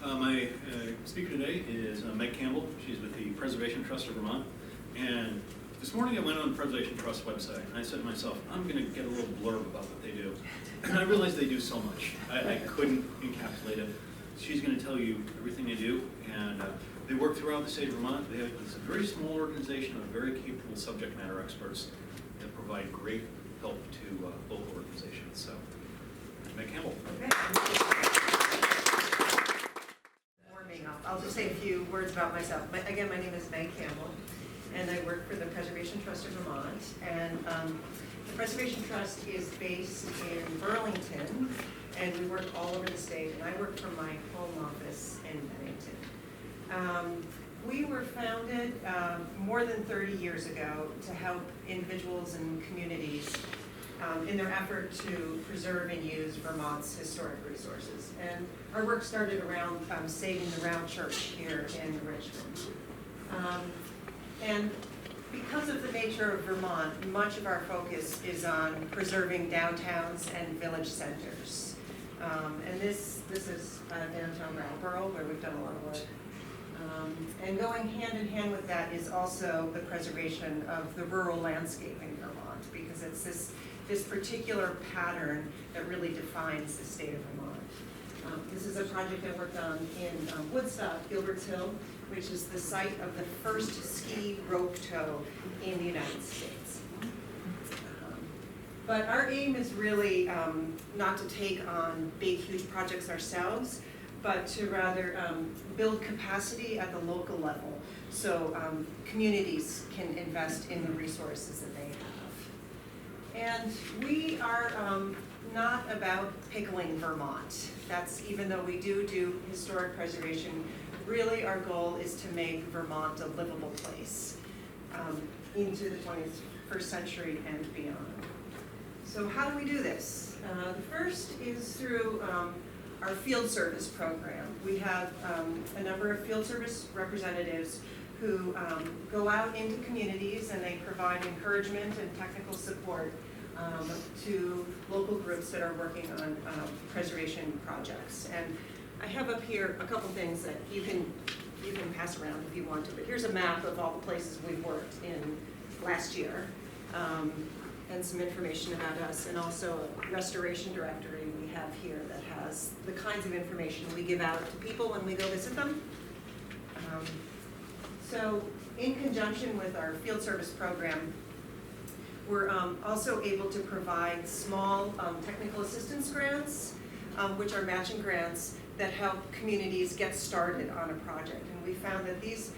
My speaker today is Meg Campbell. She's with the Preservation Trust of Vermont. And this morning I went on the Preservation Trust website and I said to myself, I'm going to get a little blurb about what they do. And I realized they do so much. I couldn't encapsulate it. She's going to tell you everything they do. And they work throughout the state of Vermont. It's a very small organization of very capable subject matter experts that provide great help to local organizations. So, Meg Campbell. Warming up. I'll just say a few words about myself. Again, my name is Meg Campbell, and I work for the Preservation Trust of Vermont. And the Preservation Trust is based in Burlington, and we work all over the state. And I work from my home office in Bennington. We were founded more than 30 years ago to help individuals and communities in their effort to preserve and use Vermont's historic resources. And our work started around saving the Round Church here in Richmond. And because of the nature of Vermont, much of our focus is on preserving downtowns and village centers. And this is downtown Brattleboro, where we've done a lot of work. And going hand in hand with that is also the preservation of the rural landscape in Vermont, because it's this particular pattern that really defines the state of Vermont. This is a project I worked on in Woodstock, Gilbert's Hill, which is the site of the first ski rope tow in the United States. But our aim is really not to take on big, huge projects ourselves, but to rather build capacity at the local level so communities can invest in the resources that they have. And we are not about pickling Vermont. That's, even though we do historic preservation, really our goal is to make Vermont a livable place into the 21st century and beyond. So how do we do this? The first is through our field service program. We have a number of field service representatives who go out into communities and they provide encouragement and technical support to local groups that are working on preservation projects. And I have up here a couple things that you can pass around if you want to, but here's a map of all the places we've worked in last year, and some information about us, and also a restoration directory we have here that has the kinds of information we give out to people when we go visit them. So in conjunction with our field service program, we're also able to provide small technical assistance grants, which are matching grants that help communities get started on a project. And we found that these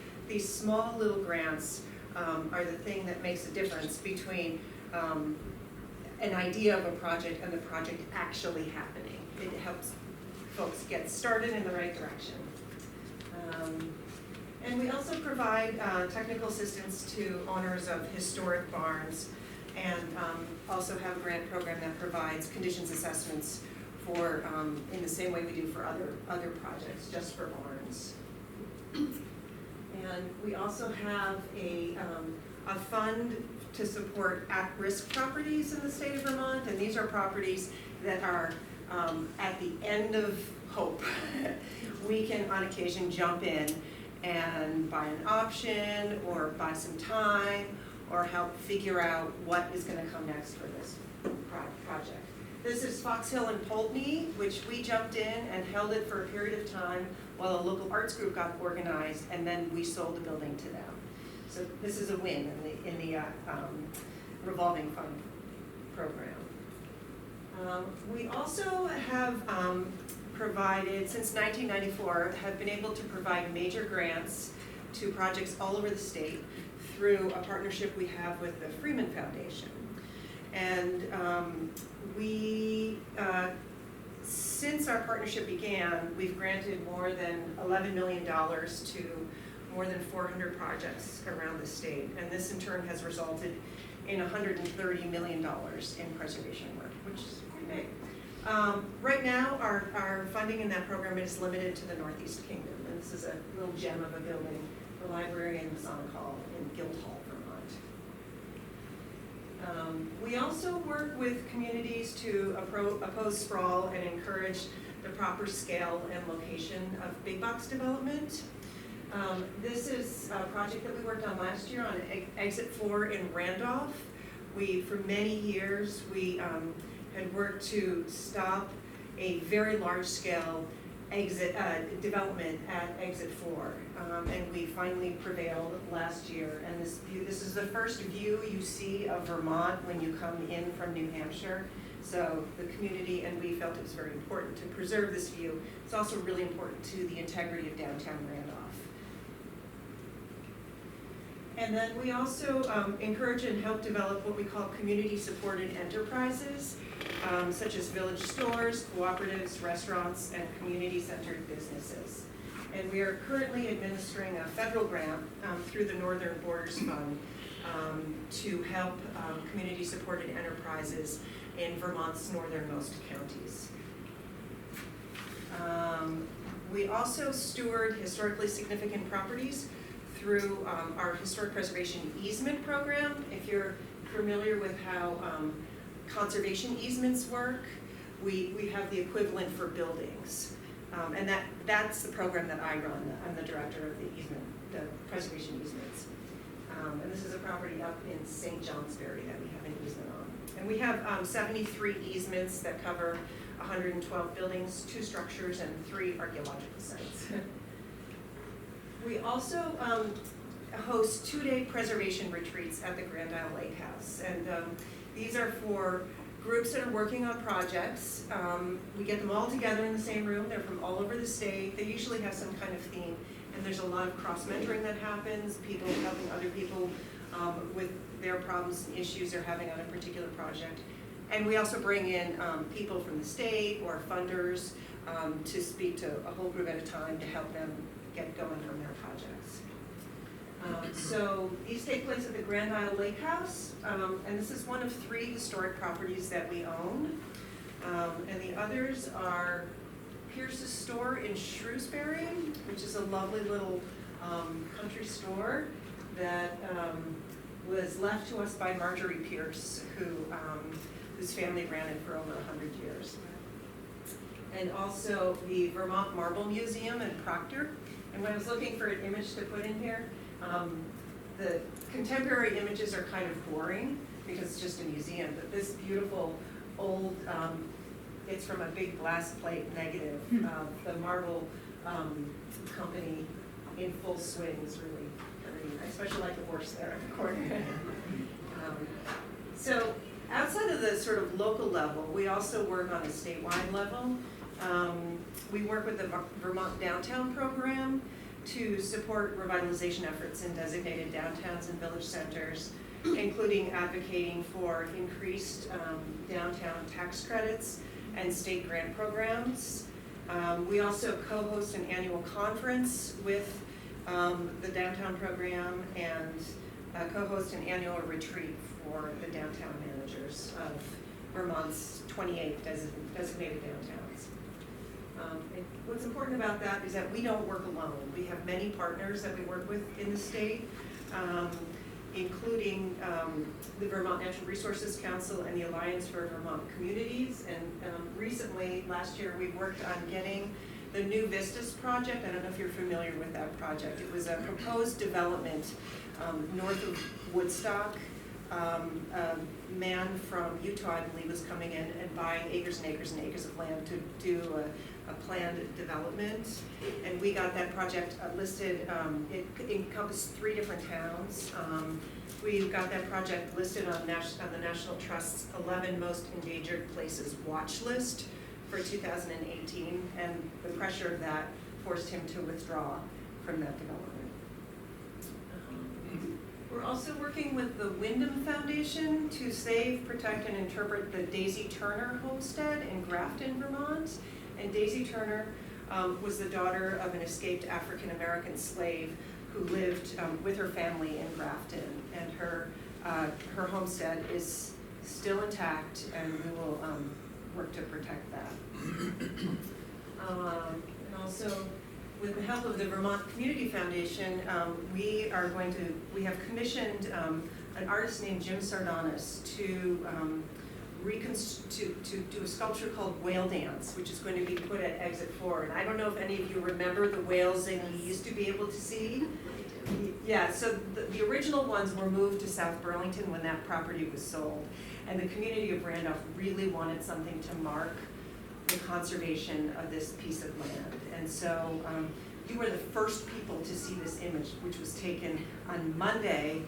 small little grants are the thing that makes a difference between an idea of a project and the project actually happening. It helps folks get started in the right direction. And we also provide technical assistance to owners of historic barns, and also have a grant program that provides conditions assessments for, in the same way we do for other projects, just for barns. And we also have a fund to support at-risk properties in the state of Vermont, and these are properties that are at the end of hope. We can, on occasion, jump in and buy an option, or buy some time, or help figure out what is going to come next for this project. This is Fox Hill and Pulteney, which we jumped in and held it for a period of time while a local arts group got organized, and then we sold the building to them. So this is a win in the revolving fund program. We also have provided, since 1994, have been able to provide major grants to projects all over the state through a partnership we have with the Freeman Foundation. And since our partnership began, we've granted more than $11 million to more than 400 projects around the state. And this in turn has resulted in $130 million in preservation work, which is pretty big. Right now, our funding in that program is limited to the Northeast Kingdom. And this is a little gem of a building, the Library and Masonic Hall in Guildhall, Vermont. We also work with communities to oppose sprawl and encourage the proper scale and location of big box development. This is a project that we worked on last year on Exit 4 in Randolph. For many years, we had worked to stop a very large scale development at Exit 4. And we finally prevailed last year. And this is the first view you see of Vermont when you come in from New Hampshire. So the community and we felt it was very important to preserve this view. It's also really important to the integrity of downtown Randolph. And then we also encourage and help develop what we call community-supported enterprises, such as village stores, cooperatives, restaurants, and community-centered businesses. And we are currently administering a federal grant through the Northern Borders Fund to help community-supported enterprises in Vermont's northernmost counties. We also steward historically significant properties through our historic preservation easement program. If you're familiar with how conservation easements work, we have the equivalent for buildings. And that's the program that I run. I'm the director of the preservation easements. And this is a property up in St. Johnsbury that we have an easement on. And we have 73 easements that cover 112 buildings, 2 structures, and 3 archaeological sites. We also host 2-day preservation retreats at the Grand Isle Lake House. And these are for groups that are working on projects. We get them all together in the same room. They're from all over the state. They usually have some kind of theme. And there's a lot of cross-mentoring that happens, people helping other people with their problems and issues they're having on a particular project. And we also bring in people from the state or funders to speak to a whole group at a time to help them get going on their projects. So these take place at the Grand Isle Lake House, and this is one of 3 historic properties that we own. And the others are Pierce's store in Shrewsbury, which is a lovely little country store that was left to us by Marjorie Pierce, whose family ran it for over 100 years. And also the Vermont Marble Museum in Proctor. And when I was looking for an image to put in here, the contemporary images are kind of boring because it's just a museum, but this beautiful old, it's from a big glass plate negative. The marble company in full swing is really, I especially like the horse there in the corner. So outside of the sort of local level, we also work on a statewide level. We work with the Vermont Downtown Program to support revitalization efforts in designated downtowns and village centers, including advocating for increased downtown tax credits and state grant programs. We also co-host an annual conference with the Downtown Program and co-host an annual retreat for the downtown managers of Vermont's 28 designated downtowns. What's important about that is that we don't work alone. We have many partners that we work with in the state, including the Vermont Natural Resources Council and the Alliance for Vermont Communities. And recently, last year, we worked on getting the New Vistas project. I don't know if you're familiar with that project. It was a proposed development north of Woodstock. A man from Utah, I believe, was coming in and buying acres and acres and acres of land to do a planned development. And we got that project listed. It encompassed 3 different towns. We got that project listed on the National Trust's 11 Most Endangered Places watch list for 2018, and the pressure of that forced him to withdraw from that development. We're also working with the Wyndham Foundation to save, protect, and interpret the Daisy Turner homestead in Grafton, Vermont. And Daisy Turner was the daughter of an escaped African-American slave who lived with her family in Grafton. And her homestead is still intact, and we will work to protect that. And also, with the help of the Vermont Community Foundation, we have commissioned an artist named Jim Sardonis to to do a sculpture called Whale Dance, which is going to be put at Exit 4. And I don't know if any of you remember the whales that you used to be able to see. Yeah, so the original ones were moved to South Burlington when that property was sold. And the community of Randolph really wanted something to mark the conservation of this piece of land. And so you were the first people to see this image, which was taken on Monday,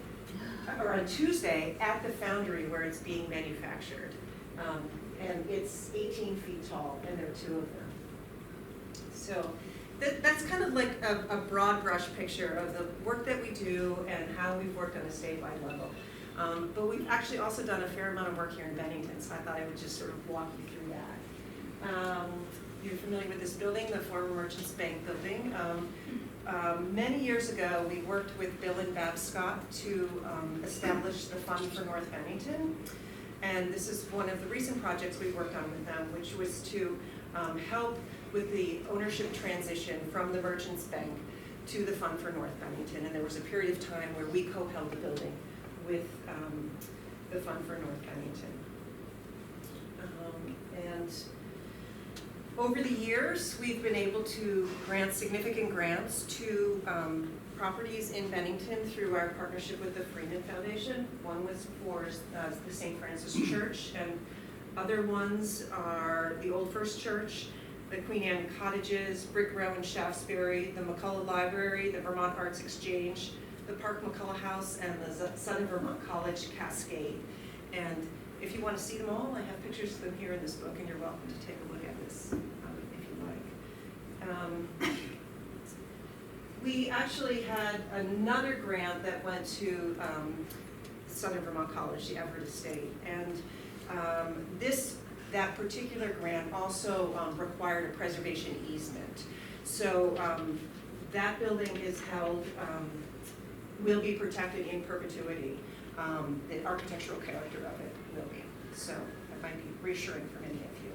or on Tuesday, at the foundry where it's being manufactured. And it's 18 feet tall, and there are 2 of them. So that's kind of like a broad brush picture of the work that we do and how we've worked on a statewide level. But we've actually also done a fair amount of work here in Bennington, so I thought I would just sort of walk you through that. You're familiar with this building, the former Merchants Bank building. Many years ago, we worked with Bill and Bab Scott to establish the Fund for North Bennington. And this is one of the recent projects we worked on with them, which was to help with the ownership transition from the Merchants Bank to the Fund for North Bennington. And there was a period of time where we co-held the building with the Fund for North Bennington. And over the years, we've been able to grant significant grants to properties in Bennington through our partnership with the Freeman Foundation. One was for the St. Francis Church, and other ones are the Old First Church, the Queen Anne Cottages, Brick Row in Shaftesbury, the McCullough Library, the Vermont Arts Exchange, the Park McCullough House, and the Southern Vermont College Cascade. And if you want to see them all, I have pictures of them here in this book, and you're welcome to take a look at this if you like. We actually had another grant that went to Southern Vermont College, the Everett Estate, and that particular grant also required a preservation easement. So that building is held, will be protected in perpetuity. The architectural character of it will be. So that might be reassuring for many of you.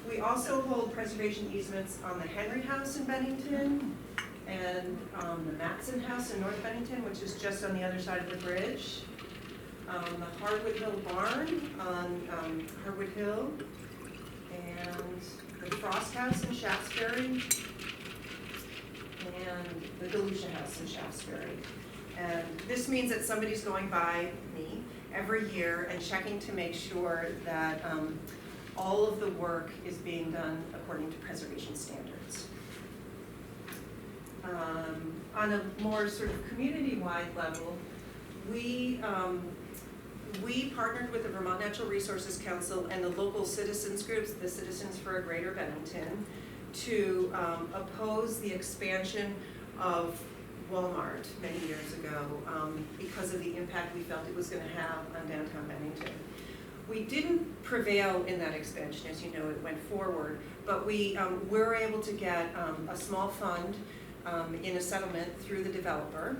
We also hold preservation easements on the Henry House in Bennington and the Matson House in North Bennington, which is just on the other side of the bridge. The Harwood Hill Barn on Harwood Hill, and the Frost House in Shaftesbury, and the Galusha House in Shaftesbury. And this means that somebody's going by me every year and checking to make sure that all of the work is being done according to preservation standards. On a more sort of community-wide level, we partnered with the Vermont Natural Resources Council and the local citizens groups, the Citizens for a Greater Bennington, to oppose the expansion of Walmart many years ago because of the impact we felt it was going to have on downtown Bennington. We didn't prevail in that expansion, as you know, it went forward, but we were able to get a small fund in a settlement through the developer,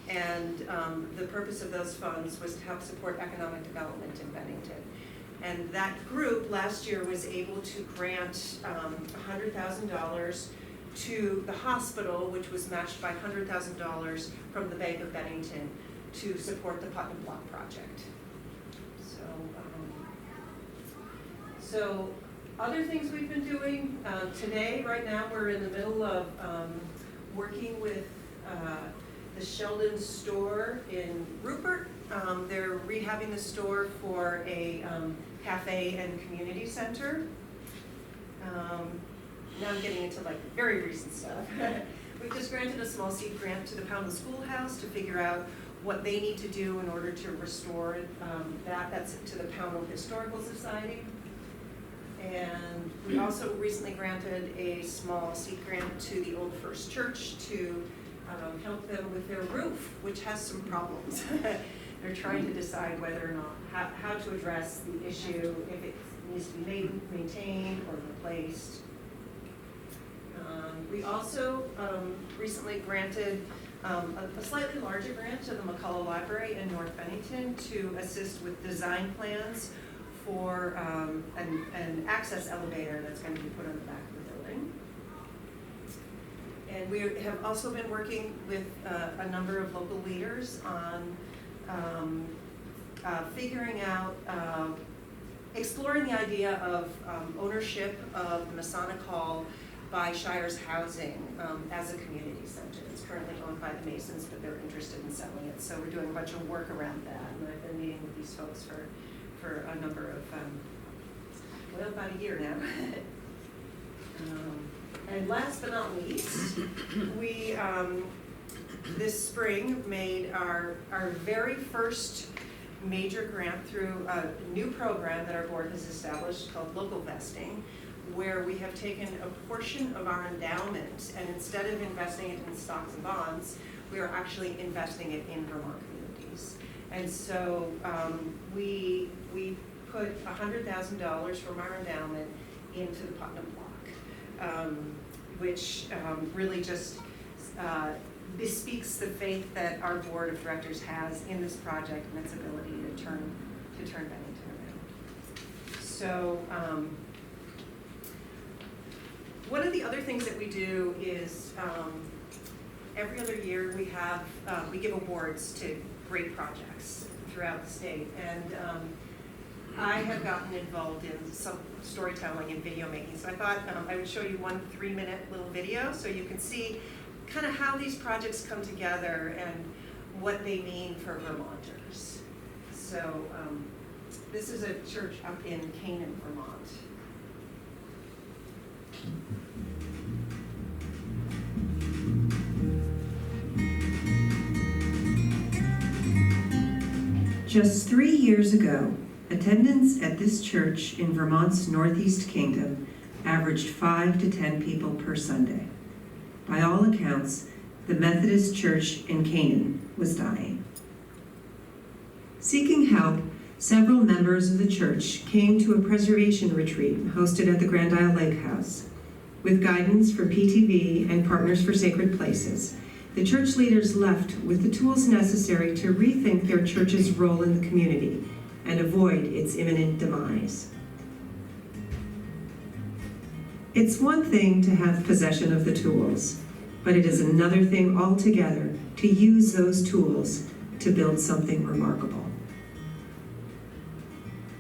and the purpose of those funds was to help support economic development in Bennington. And that group last year was able to grant $100,000 to the hospital, which was matched by $100,000 from the Bank of Bennington to support the Putnam Block project. So other things we've been doing today, right now, we're in the middle of working with the Sheldon store in Rupert. They're rehabbing the store for a cafe and community center. Now I'm getting into like very recent stuff. We've just granted a small seed grant to the Pownell Schoolhouse to figure out what they need to do in order to restore that. That's to the Pownell Historical Society. And we also recently granted a small seed grant to the Old First Church to help them with their roof, which has some problems. They're trying to decide whether or not, how to address the issue, if it needs to be maintained or replaced. We also recently granted a slightly larger grant to the McCullough Library in North Bennington to assist with design plans for an access elevator that's going to be put on the back of the building. And we have also been working with a number of local leaders on figuring out, exploring the idea of ownership of the Masonic Hall by Shires Housing as a community center. It's currently owned by the Masons, but they're interested in selling it. So we're doing a bunch of work around that. And I've been meeting with these folks for a number of, well, about a year now. And last but not least, we this spring made our very first major grant through a new program that our board has established called Local Vesting, where we have taken a portion of our endowment and instead of investing it in stocks and bonds, we are actually investing it in Vermont communities. And so we put $100,000 from our endowment into the Putnam Block, which really just bespeaks the faith that our board of directors has in this project and its ability to turn Bennington around. So one of the other things that we do is every other year we give awards to great projects throughout the state, and I have gotten involved in some storytelling and video making, so I thought I would show you one 3-minute little video so you can see kind of how these projects come together and what they mean for Vermonters. So this is a church up in Canaan, Vermont. Just 3 years ago, attendance at this church in Vermont's Northeast Kingdom averaged 5 to 10 people per Sunday. By all accounts, the Methodist Church in Canaan was dying. Seeking help, several members of the church came to a preservation retreat hosted at the Grand Isle Lake House. With guidance from PTV and Partners for Sacred Places, the church leaders left with the tools necessary to rethink their church's role in the community and avoid its imminent demise. It's one thing to have possession of the tools, but it is another thing altogether to use those tools to build something remarkable.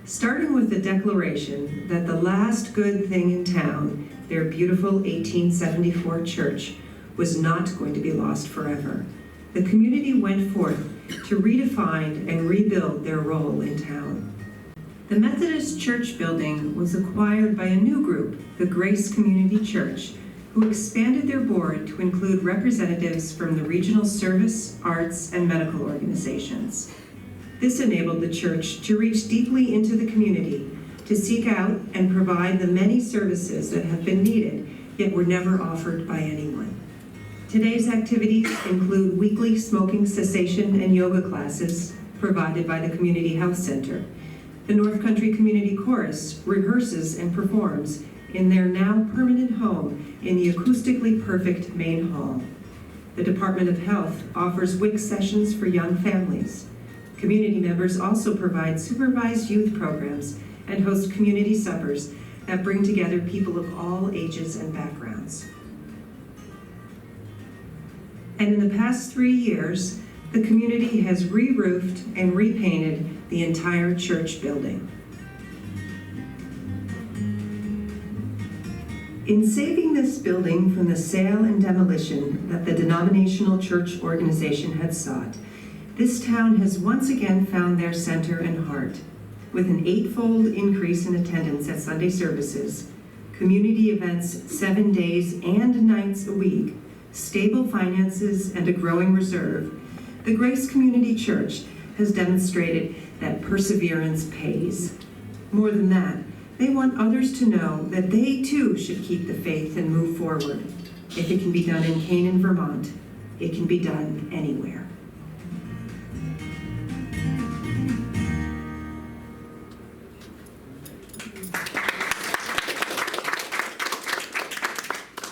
Starting with the declaration that the last good thing in town, their beautiful 1874 church, was not going to be lost forever, the community went forth to redefine and rebuild their role in town. The Methodist Church building was acquired by a new group, the Grace Community Church, who expanded their board to include representatives from the regional service, arts, and medical organizations. This enabled the church to reach deeply into the community, to seek out and provide the many services that have been needed, yet were never offered by anyone. Today's activities include weekly smoking cessation and yoga classes provided by the Community Health Center. The North Country Community Chorus rehearses and performs in their now permanent home in the acoustically perfect main hall. The Department of Health offers WIC sessions for young families. Community members also provide supervised youth programs and host community suppers that bring together people of all ages and backgrounds. And in the past 3 years, the community has re-roofed and repainted the entire church building. In saving this building from the sale and demolition that the denominational church organization had sought, this town has once again found their center and heart. With an 8-fold increase in attendance at Sunday services, community events 7 days and nights a week, stable finances, and a growing reserve, the Grace Community Church has demonstrated that perseverance pays. More than that, they want others to know that they too should keep the faith and move forward. If it can be done in Canaan, Vermont, it can be done anywhere.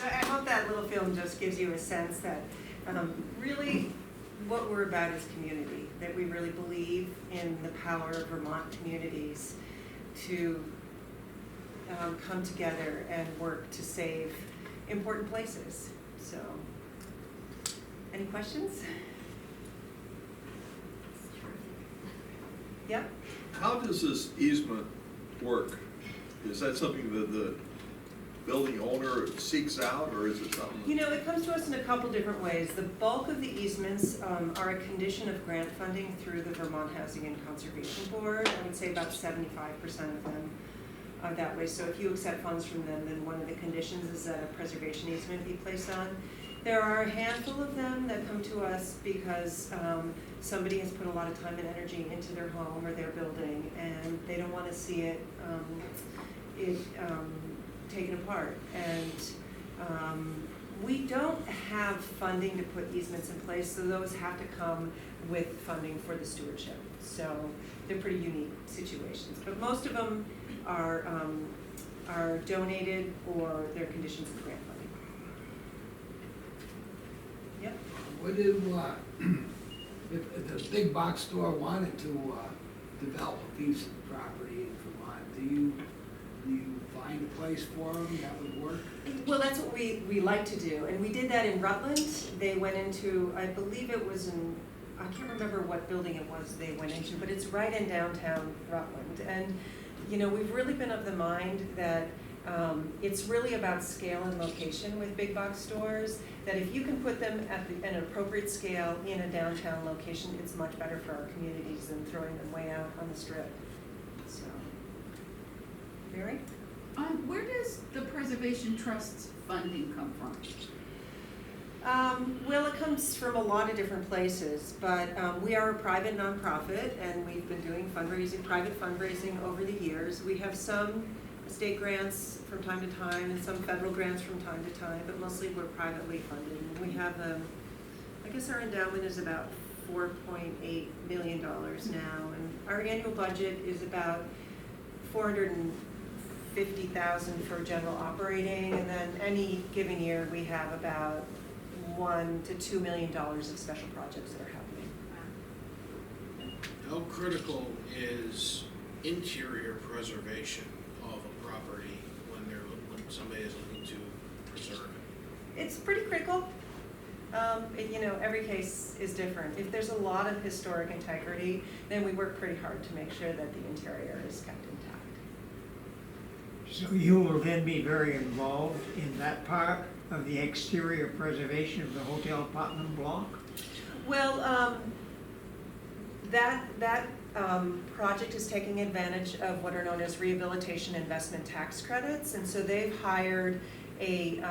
I hope that little film just gives you a sense that really what we're about is community, that we really believe in the power of Vermont communities to come together and work to save important places. So, any questions? Yep. How does this easement work? Is that something that the building owner seeks out, or is it something? You know, it comes to us in a couple different ways. The bulk of the easements are a condition of grant funding through the Vermont Housing and Conservation Board. I would say about 75% of them are that way. So if you accept funds from them, then one of the conditions is that a preservation easement be placed on. There are a handful of them that come to us because somebody has put a lot of time and energy into their home or their building, and they don't want to see it taken apart. And we don't have funding to put easements in place, so those have to come with funding for the stewardship. So they're pretty unique situations, but most of them are donated or they're conditions of grant funding. Yep. What do, if the big box store wanted to develop a piece of property in Vermont, do you find a place for them that would work? Well, that's what we like to do, and we did that in Rutland. They went into, I believe it was in, I can't remember what building it was they went into, but it's right in downtown Rutland. And, you know, we've really been of the mind that it's really about scale and location with big box stores, that if you can put them at an appropriate scale in a downtown location, it's much better for our communities than throwing them way out on the strip. So, Mary? Where does the Preservation Trust's funding come from? Well, it comes from a lot of different places, but we are a private nonprofit, and we've been doing private fundraising over the years. We have some state grants from time to time and some federal grants from time to time, but mostly we're privately funded. And we have, I guess our endowment is about $4.8 million now, and our annual budget is about $450,000 for general operating, and then any given year we have about $1 to $2 million of special projects that are happening. How critical is interior preservation of a property when somebody is looking to preserve it? It's pretty critical. You know, every case is different. If there's a lot of historic integrity, then we work pretty hard to make sure that the interior is kept intact. So you will then be very involved in that part of the exterior preservation of the hotel apartment block? Well, that project is taking advantage of what are known as rehabilitation investment tax credits, and so they've hired a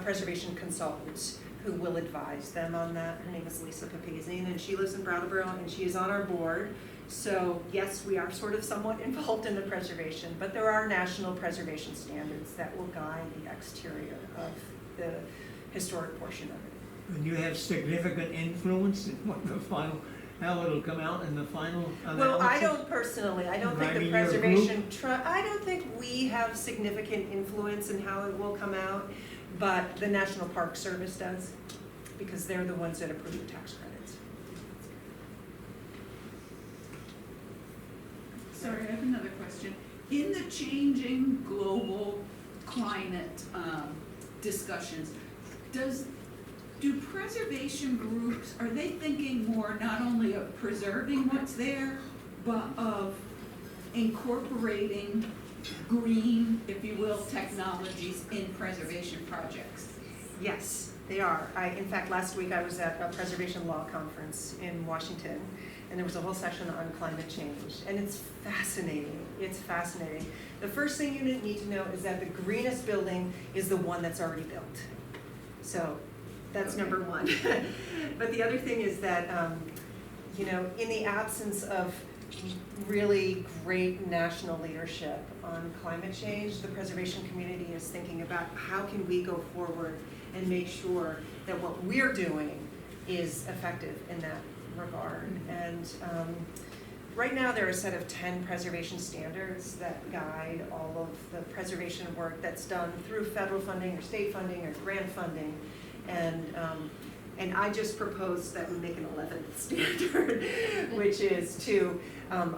preservation consultant who will advise them on that. Her name is Lisa Papazian, and she lives in Brattleboro, and she is on our board. So yes, we are sort of somewhat involved in the preservation, but there are national preservation standards that will guide the exterior of the historic portion of it. And you have significant influence in what the final, how it'll come out in the final analysis? Well, I don't personally, I don't think the preservation I don't think we have significant influence in how it will come out, but the National Park Service does, because they're the ones that approve the tax credits. Sorry, I have another question. In the changing global climate discussions, do preservation groups, are they thinking more not only of preserving what's there, but of incorporating green, if you will, technologies in preservation projects? Yes, they are. In fact, last week I was at a preservation law conference in Washington, and there was a whole session on climate change, and it's fascinating. It's fascinating. The first thing you need to know is that the greenest building is the one that's already built. So that's Okay. number one. But the other thing is that, you know, in the absence of really great national leadership on climate change, the preservation community is thinking about how can we go forward and make sure that what we're doing is effective in that regard. And right now there are a set of 10 preservation standards that guide all of the preservation work that's done through federal funding or state funding or grant funding. And I just proposed that we make an 11th standard, which is to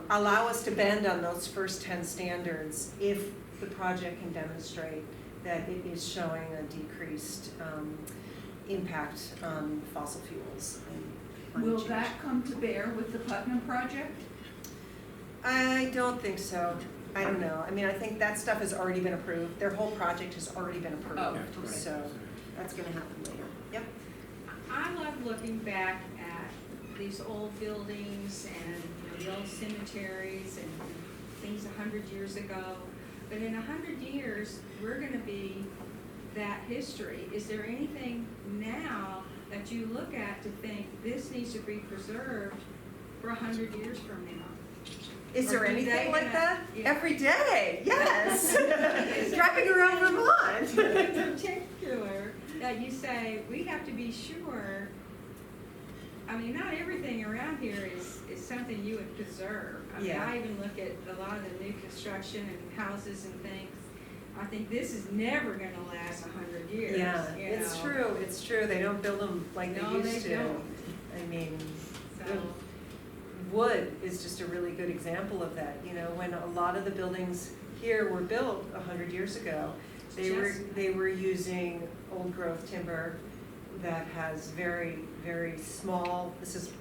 allow us to bend on those first 10 standards if the project can demonstrate that it is showing a decreased impact on fossil fuels and climate Will change. that come to bear with the Putnam project? I don't think so. I don't know. I mean, I think that stuff has already been approved. Their whole project has already been approved. Oh, okay. So that's gonna happen later. Yep. I love looking back at these old buildings and, you know, the old cemeteries and things 100 years ago. But in 100 years, we're gonna be that history. Is there anything now that you look at to think this needs to be preserved for 100 years from now? Is there Or do anything they like have- that? yeah. Every day, yes. Driving around Vermont. In particular, that you say, we have to be sure, I mean, not everything around here is something you would preserve. I mean, Yeah. I even look at a lot of the new construction and houses and things. I think this is never gonna last 100 years. Yeah, you it's know. true, it's true. They don't build them like No, they they used to. don't. I mean, So, wood is just a really good example of that. You know, when a lot of the buildings here were built 100 years ago, they were using old growth timber that has very, very small, this is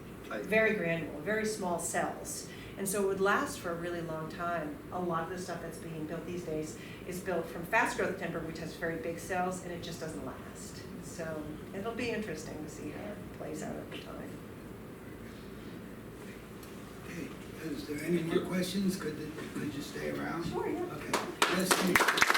very granular, very small cells. And so it would last for a really long time. A lot of the stuff that's being built these days is built from fast growth timber, which has very big cells, and it just doesn't last. So it'll be interesting to see how it plays out over time. Okay, is there any more questions? Could you stay around? Sure, yeah. Okay, let's see.